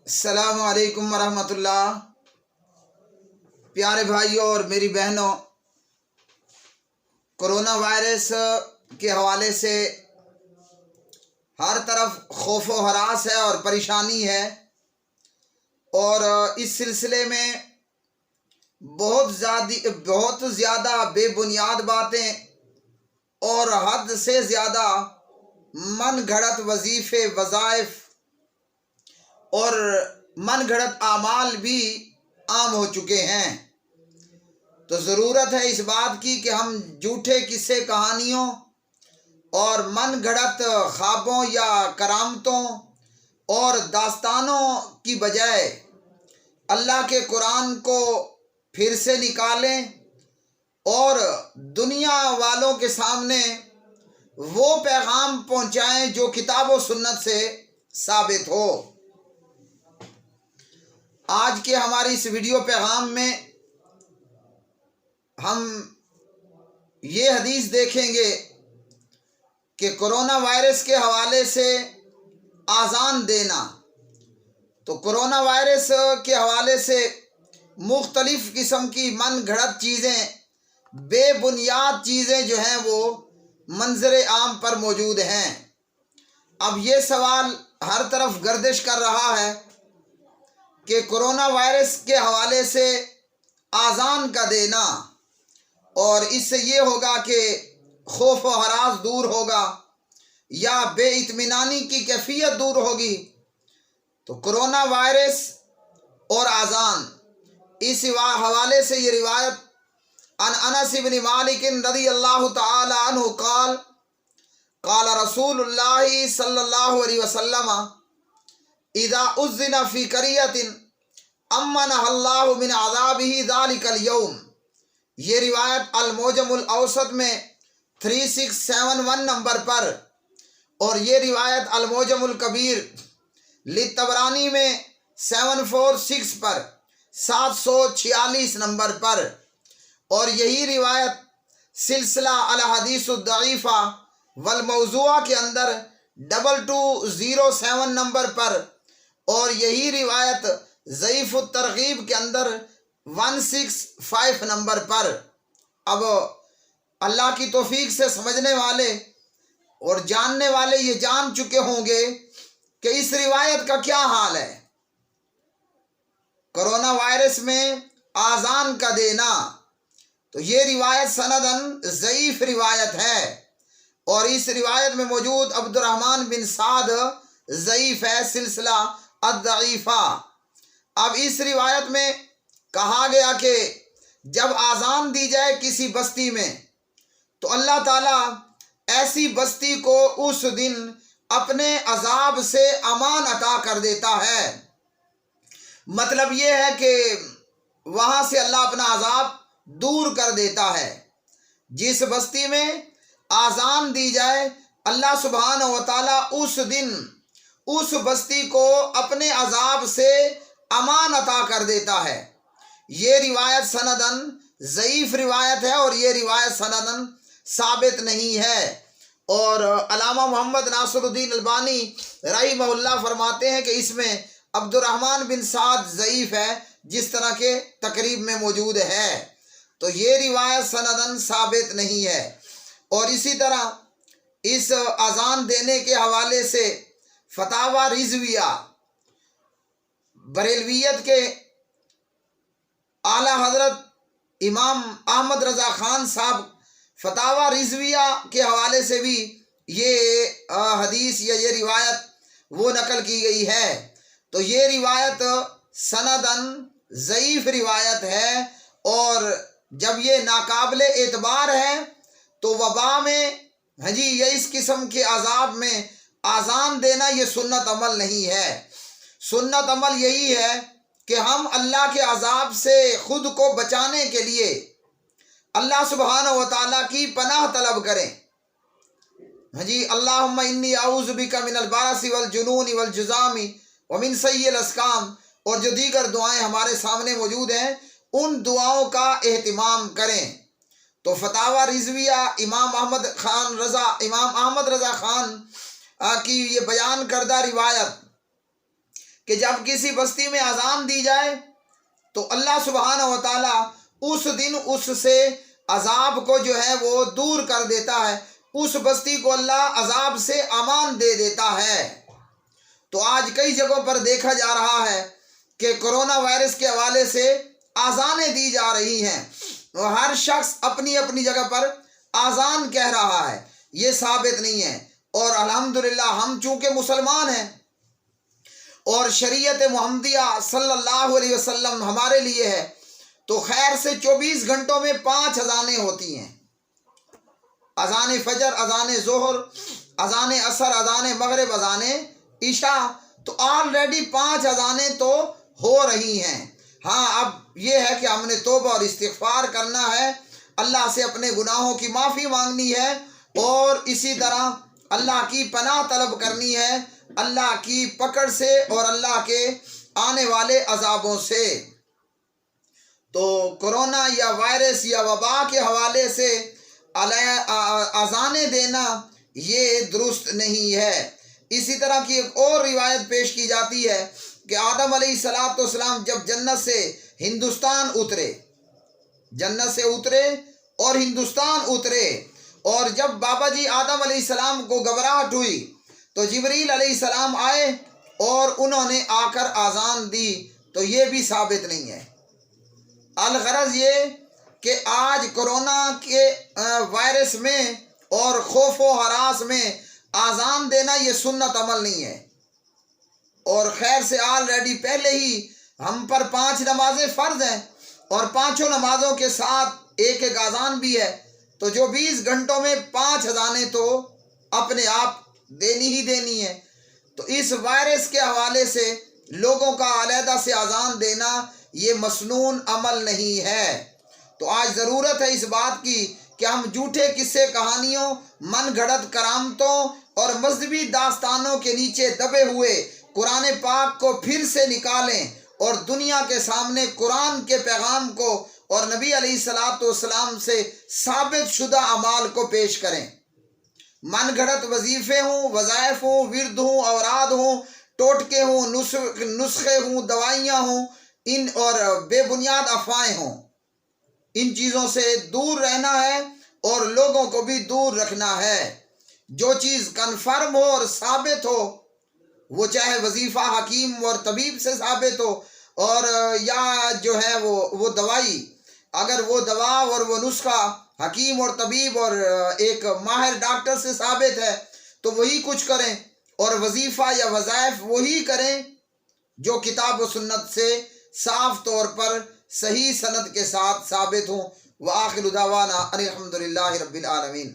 السلام علیکم ورحمۃ اللہ۔ پیارے بھائیوں اور میری بہنوں، کرونا وائرس کے حوالے سے ہر طرف خوف و ہراس ہے اور پریشانی ہے، اور اس سلسلے میں بہت زیادہ بے بنیاد باتیں اور حد سے زیادہ من گھڑت وظیفے، وظائف اور من گھڑت اعمال بھی عام ہو چکے ہیں۔ تو ضرورت ہے اس بات کی کہ ہم جھوٹے قصے کہانیوں اور من گھڑت خوابوں یا کرامتوں اور داستانوں کی بجائے اللہ کے قرآن کو پھر سے نکالیں اور دنیا والوں کے سامنے وہ پیغام پہنچائیں جو کتاب و سنت سے ثابت ہو۔ آج کے ہماری اس ویڈیو پیغام میں ہم یہ حدیث دیکھیں گے کہ کرونا وائرس کے حوالے سے اذان دینا۔ تو کرونا وائرس کے حوالے سے مختلف قسم کی من گھڑت چیزیں، بے بنیاد چیزیں جو ہیں وہ منظر عام پر موجود ہیں۔ اب یہ سوال ہر طرف گردش کر رہا ہے کہ کرونا وائرس کے حوالے سے اذان کا دینا، اور اس سے یہ ہوگا کہ خوف و ہراس دور ہوگا یا بے اطمینانی کی کیفیت دور ہوگی۔ تو کرونا وائرس اور اذان، اس حوالے سے یہ روایت عن انس بن مالک رضی اللہ تعالی عنہ قال قال رسول اللہ صلی اللہ علیہ وسلم اذا اذن فی قریۃ امنها اللہ من عذابہ ذلک اليوم۔ یہ روایت المعجم الاوسط میں 3671 نمبر پر، اور یہ روایت المعجم الکبیر للطبرانی میں 746 پر، 746 نمبر پر، اور یہی روایت سلسلہ الاحادیث الضعیفہ والموضوعہ کے اندر 2207 نمبر پر، اور یہی روایت ضعیف الترغیب کے اندر 165 نمبر پر۔ اب اللہ کی توفیق سے سمجھنے والے اور جاننے والے یہ جان چکے ہوں گے کہ اس روایت کا کیا حال ہے۔ کرونا وائرس میں اذان کا دینا، تو یہ روایت سندن ضعیف روایت ہے، اور اس روایت میں موجود عبد الرحمن بن سعد ضعیف ہے، سلسلہ الضعیفہ۔ اب اس روایت میں کہا گیا کہ جب اذان دی جائے کسی بستی میں تو اللہ تعالیٰ ایسی بستی کو اس دن اپنے عذاب سے امان عطا کر دیتا ہے۔ مطلب یہ ہے کہ وہاں سے اللہ اپنا عذاب دور کر دیتا ہے۔ جس بستی میں اذان دی جائے، اللہ سبحانہ و تعالیٰ اس دن اس بستی کو اپنے عذاب سے امان عطا کر دیتا ہے۔ یہ روایت سندن ضعیف روایت ہے، اور یہ روایت سندن ثابت نہیں ہے، اور علامہ محمد ناصر الدین البانی رحمہ اللہ فرماتے ہیں کہ اس میں عبد الرحمن بن سعد ضعیف ہے، جس طرح کے تقریب میں موجود ہے۔ تو یہ روایت سندن ثابت نہیں ہے۔ اور اسی طرح اس اذان دینے کے حوالے سے فتاوی رضویہ، بریلویت کے اعلیٰ حضرت امام احمد رضا خان صاحب فتاوی رضویہ کے حوالے سے بھی یہ حدیث یا یہ روایت وہ نقل کی گئی ہے۔ تو یہ روایت سندن ضعیف روایت ہے، اور جب یہ ناقابل اعتبار ہے تو وبا میں یا اس قسم کے عذاب میں اذان دینا یہ سنت عمل نہیں ہے۔ سنت عمل یہی ہے کہ ہم اللہ کے عذاب سے خود کو بچانے کے لیے اللہ سبحانہ و تعالیٰ کی پناہ طلب کریں۔ اللہم انی اعوذ بک من البرص والجنون والجذام ومن سیء الاسقام، اور جو دیگر دعائیں ہمارے سامنے موجود ہیں ان دعاؤں کا اہتمام کریں۔ تو فتاوی رضویہ امام احمد رضا خان کی یہ بیان کردہ روایت کہ جب کسی بستی میں اذان دی جائے تو اللہ سبحانہ و تعالیٰ اس دن اس سے عذاب کو جو ہے وہ دور کر دیتا ہے، اس بستی کو اللہ عذاب سے امان دے دیتا ہے۔ تو آج کئی جگہوں پر دیکھا جا رہا ہے کہ کرونا وائرس کے حوالے سے اذانیں دی جا رہی ہیں، ہر شخص اپنی اپنی جگہ پر اذان کہہ رہا ہے، یہ ثابت نہیں ہے۔ اور الحمدللہ ہم چونکہ مسلمان ہیں اور شریعت محمدیہ صلی اللہ علیہ وسلم ہمارے لیے ہے، تو خیر سے 24 گھنٹوں میں 5 اذانیں ہوتی ہیں، اذان فجر، اذان ظہر، اذان عصر، اذان مغرب، اذان عشاء، تو آلریڈی 5 اذانیں تو ہو رہی ہیں۔ ہاں اب یہ ہے کہ ہم نے توبہ اور استغفار کرنا ہے، اللہ سے اپنے گناہوں کی معافی مانگنی ہے، اور اسی طرح اللہ کی پناہ طلب کرنی ہے اللہ کی پکڑ سے اور اللہ کے آنے والے عذابوں سے۔ تو کرونا یا وائرس یا وبا کے حوالے سے اذانیں دینا یہ درست نہیں ہے۔ اسی طرح کی ایک اور روایت پیش کی جاتی ہے کہ آدم علیہ السلام جب جنت سے ہندوستان اترے، جنت سے اترے اور ہندوستان اترے، اور جب بابا جی آدم علیہ السلام کو گھبراہٹ ہوئی تو جبریل علیہ السلام آئے اور انہوں نے آ کر اذان دی، تو یہ بھی ثابت نہیں ہے۔ الغرض یہ کہ آج کرونا کے وائرس میں اور خوف و ہراس میں اذان دینا یہ سنت عمل نہیں ہے، اور خیر سے آلریڈی پہلے ہی ہم پر 5 نمازیں فرض ہیں، اور 5 نمازوں کے ساتھ ایک ایک اذان بھی ہے، تو جو 20 گھنٹوں میں 5 اذانیں تو اپنے آپ دینی ہی دینی ہے۔ تو اس وائرس کے حوالے سے لوگوں کا علیحدہ سے اذان دینا یہ مسنون عمل نہیں ہے۔ تو آج ضرورت ہے اس بات کی کہ ہم جھوٹے قصے کہانیوں، من گھڑت کرامتوں اور مذہبی داستانوں کے نیچے دبے ہوئے قرآن پاک کو پھر سے نکالیں اور دنیا کے سامنے قرآن کے پیغام کو اور نبی علیہ السلام سے ثابت شدہ اعمال کو پیش کریں۔ من گھڑت وظیفے ہوں، وظائف ہوں، ورد ہوں، اوراد ہوں، ٹوٹکے ہوں، نسخے ہوں، دوائیاں ہوں، ان اور بے بنیاد افواہیں ہوں، ان چیزوں سے دور رہنا ہے اور لوگوں کو بھی دور رکھنا ہے۔ جو چیز کنفرم ہو اور ثابت ہو، وہ چاہے وظیفہ حکیم اور طبیب سے ثابت ہو، اور یا جو ہے وہ دوائی، اگر وہ دوا اور وہ نسخہ حکیم اور طبیب اور ایک ماہر ڈاکٹر سے ثابت ہے تو وہی کچھ کریں، اور وظیفہ یا وظائف وہی کریں جو کتاب و سنت سے صاف طور پر صحیح سند کے ساتھ ثابت ہوں۔ وآخر دعوانا ان الحمد للہ رب العالمین۔